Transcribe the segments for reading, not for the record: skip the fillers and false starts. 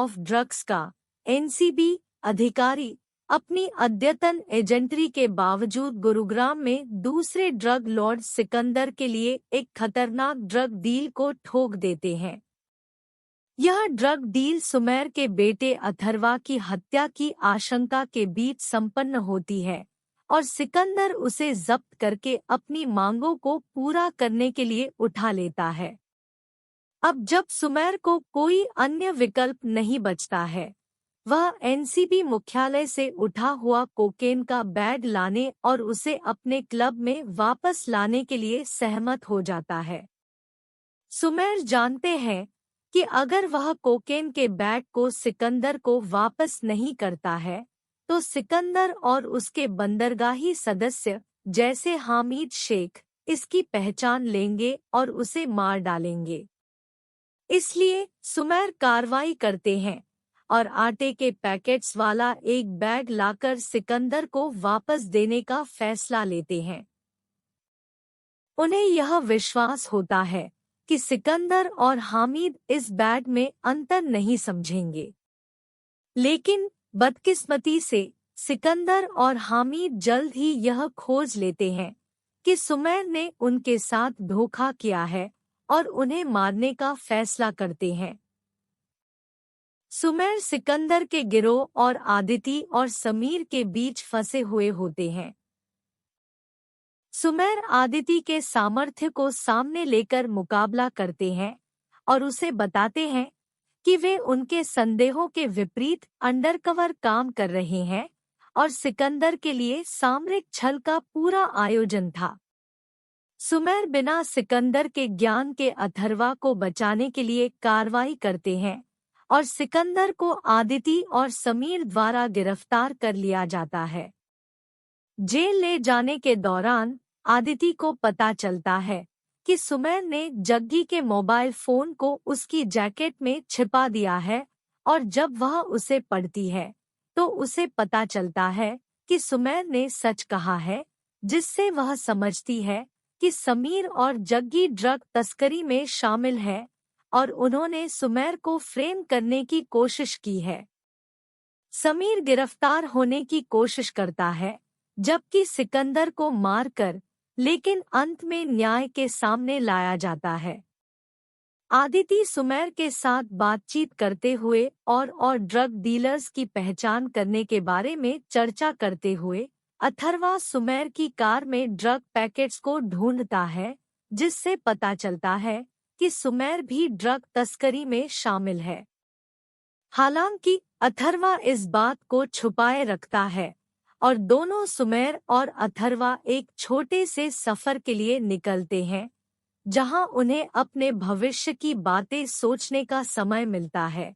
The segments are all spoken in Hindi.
ऑफ ड्रग्स का एनसीबी अधिकारी अपनी अद्यतन एजेंट्री के बावजूद गुरुग्राम में दूसरे ड्रग लॉर्ड सिकंदर के लिए एक खतरनाक ड्रग डील को ठोक देते हैं। यह ड्रग डील सुमेर के बेटे अथर्वा की हत्या की आशंका के बीच संपन्न होती है और सिकंदर उसे जब्त करके अपनी मांगों को पूरा करने के लिए उठा लेता है। अब जब सुमेर को कोई अन्य विकल्प नहीं बचता है, वह एनसीबी मुख्यालय से उठा हुआ कोकेन का बैग लाने और उसे अपने क्लब में वापस लाने के लिए सहमत हो जाता है। सुमेर जानते हैं कि अगर वह कोकेन के बैग को सिकंदर को वापस नहीं करता है तो सिकंदर और उसके बंदरगाही सदस्य जैसे हामिद शेख इसकी पहचान लेंगे और उसे मार डालेंगे। इसलिए सुमेर कार्रवाई करते हैं और आटे के पैकेट्स वाला एक बैग लाकर सिकंदर को वापस देने का फैसला लेते हैं। उन्हें यह विश्वास होता है कि सिकंदर और हामिद इस बैग में अंतर नहीं समझेंगे, लेकिन बदकिस्मती से सिकंदर और हामिद जल्द ही यह खोज लेते हैं कि सुमेर ने उनके साथ धोखा किया है और उन्हें मारने का फैसला करते हैं। सुमेर सिकंदर के गिरोह और आदिति और समीर के बीच फंसे हुए होते हैं। सुमेर आदिति के सामर्थ्य को सामने लेकर मुकाबला करते हैं और उसे बताते हैं कि वे उनके संदेहों के विपरीत अंडरकवर काम कर रहे हैं और सिकंदर के लिए सामरिक छल का पूरा आयोजन था। सुमेर बिना सिकंदर के ज्ञान के अथर्वा को बचाने के लिए कार्रवाई करते हैं और सिकंदर को आदिति और समीर द्वारा गिरफ्तार कर लिया जाता है। जेल ले जाने के दौरान आदिति को पता चलता है कि सुमेर ने जग्गी के मोबाइल फोन को उसकी जैकेट में छिपा दिया है और जब वह उसे पढ़ती है तो उसे पता चलता है कि सुमेर ने सच कहा है, जिससे वह समझती है कि समीर और जग्गी ड्रग तस्करी में शामिल है और उन्होंने सुमेर को फ्रेम करने की कोशिश की है। समीर गिरफ्तार होने की कोशिश करता है जबकि सिकंदर को मारकर, लेकिन अंत में न्याय के सामने लाया जाता है। आदिति सुमेर के साथ बातचीत करते हुए और ड्रग डीलर्स की पहचान करने के बारे में चर्चा करते हुए अथर्वा सुमेर की कार में ड्रग पैकेट्स को ढूंढता है, जिससे पता चलता है कि सुमेर भी ड्रग तस्करी में शामिल है। हालांकि अथर्वा इस बात को छुपाए रखता है और दोनों सुमेर और अथर्वा एक छोटे से सफर के लिए निकलते हैं, जहां उन्हें अपने भविष्य की बातें सोचने का समय मिलता है।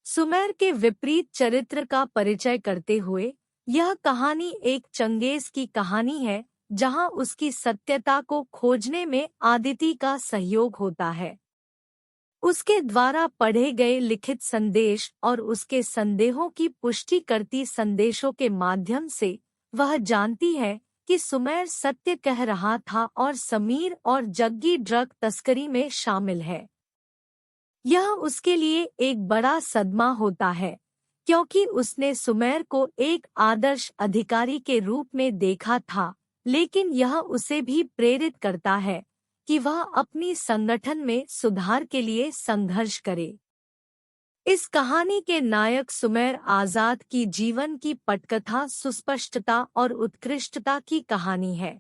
सुमेर के विपरीत चरित्र का परिचय करते हुए यह कहानी एक चंगेज की कहानी है, जहां उसकी सत्यता को खोजने में आदिति का सहयोग होता है। उसके द्वारा पढ़े गए लिखित संदेश और उसके संदेहों की पुष्टि करती संदेशों के माध्यम से वह जानती है कि सुमेर सत्य कह रहा था और समीर और जग्गी ड्रग तस्करी में शामिल है। यह उसके लिए एक बड़ा सदमा होता है, क्योंकि उसने सुमेर को एक आदर्श अधिकारी के रूप में देखा था, लेकिन यह उसे भी प्रेरित करता है कि वह अपनी संगठन में सुधार के लिए संघर्ष करे। इस कहानी के नायक सुमेर आजाद की जीवन की पटकथा सुस्पष्टता और उत्कृष्टता की कहानी है।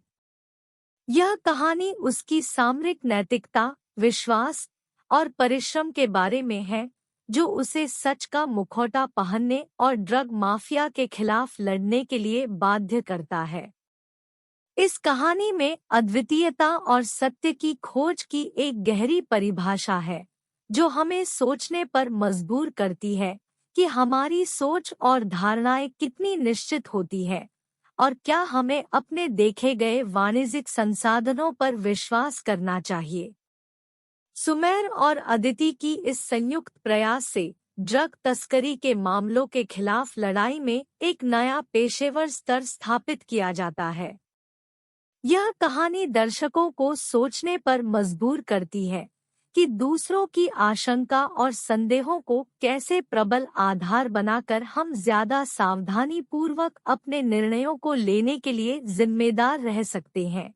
यह कहानी उसकी सामरिक नैतिकता, विश्वास और परिश्रम के बारे में है, जो उसे सच का मुखौटा पहनने और ड्रग माफिया के खिलाफ लड़ने के लिए बाध्य करता है। इस कहानी में अद्वितीयता और सत्य की खोज की एक गहरी परिभाषा है, जो हमें सोचने पर मजबूर करती है कि हमारी सोच और धारणाएं कितनी निश्चित होती है और क्या हमें अपने देखे गए वाणिज्यिक संसाधनों पर विश्वास करना चाहिए। सुमेर और अदिति की इस संयुक्त प्रयास से ड्रग तस्करी के मामलों के खिलाफ लड़ाई में एक नया पेशेवर स्तर स्थापित किया जाता है। यह कहानी दर्शकों को सोचने पर मजबूर करती है कि दूसरों की आशंका और संदेहों को कैसे प्रबल आधार बनाकर हम ज्यादा सावधानी पूर्वक अपने निर्णयों को लेने के लिए जिम्मेदार रह सकते हैं।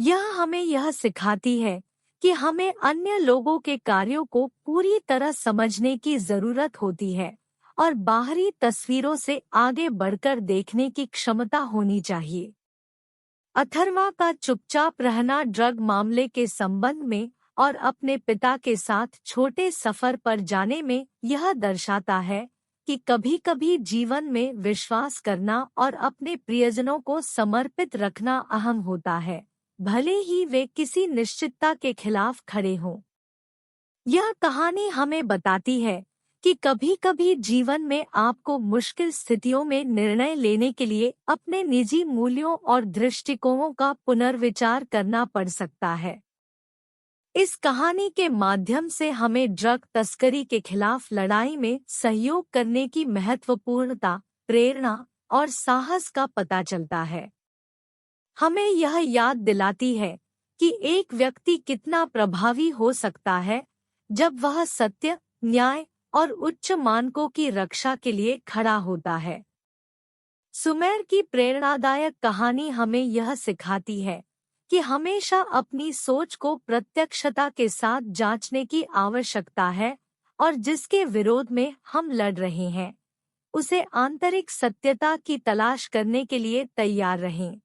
यह हमें यह सिखाती है कि हमें अन्य लोगों के कार्यों को पूरी तरह समझने की जरूरत होती है और बाहरी तस्वीरों से आगे बढ़कर देखने की क्षमता होनी चाहिए। अथर्वा का चुपचाप रहना ड्रग मामले के संबंध में और अपने पिता के साथ छोटे सफर पर जाने में यह दर्शाता है कि कभी-कभी जीवन में विश्वास करना और अपने प्रियजनों को समर्पित रखना अहम होता है, भले ही वे किसी निश्चितता के खिलाफ खड़े हों। यह कहानी हमें बताती है कि कभी-कभी जीवन में आपको मुश्किल स्थितियों में निर्णय लेने के लिए अपने निजी मूल्यों और दृष्टिकोणों का पुनर्विचार करना पड़ सकता है। इस कहानी के माध्यम से हमें ड्रग तस्करी के खिलाफ लड़ाई में सहयोग करने की महत्वपूर्णता, प्रेरणा और साहस का पता चलता है। हमें यह याद दिलाती है कि एक व्यक्ति कितना प्रभावी हो सकता है जब वह सत्य, न्याय और उच्च मानकों की रक्षा के लिए खड़ा होता है। सुमेर की प्रेरणादायक कहानी हमें यह सिखाती है कि हमेशा अपनी सोच को प्रत्यक्षता के साथ जांचने की आवश्यकता है और जिसके विरोध में हम लड़ रहे हैं, उसे आंतरिक सत्यता की तलाश करने के लिए तैयार रहें।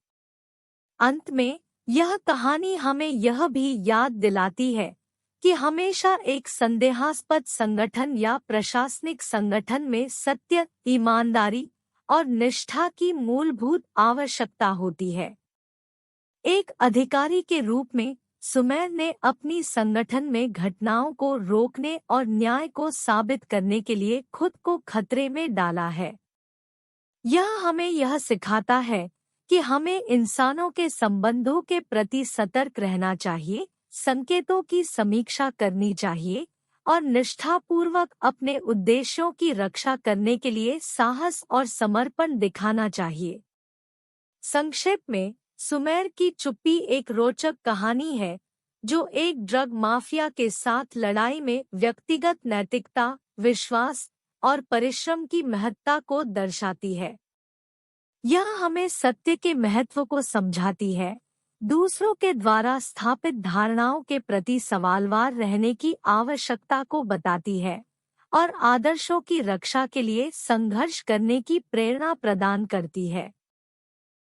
अंत में, यह कहानी हमें यह भी याद दिलाती है कि हमेशा एक संदेहास्पद संगठन या प्रशासनिक संगठन में सत्य, ईमानदारी और निष्ठा की मूलभूत आवश्यकता होती है। एक अधिकारी के रूप में सुमेर ने अपनी संगठन में घटनाओं को रोकने और न्याय को साबित करने के लिए खुद को खतरे में डाला है। यह हमें यह सिखाता है कि हमें इंसानों के संबंधों के प्रति सतर्क रहना चाहिए, संकेतों की समीक्षा करनी चाहिए और निष्ठापूर्वक अपने उद्देश्यों की रक्षा करने के लिए साहस और समर्पण दिखाना चाहिए। संक्षेप में, सुमेर की चुप्पी एक रोचक कहानी है जो एक ड्रग माफिया के साथ लड़ाई में व्यक्तिगत नैतिकता, विश्वास और परिश्रम की महत्ता को दर्शाती है। यह हमें सत्य के महत्व को समझाती है, दूसरों के द्वारा स्थापित धारणाओं के प्रति सवालवार रहने की आवश्यकता को बताती है और आदर्शों की रक्षा के लिए संघर्ष करने की प्रेरणा प्रदान करती है।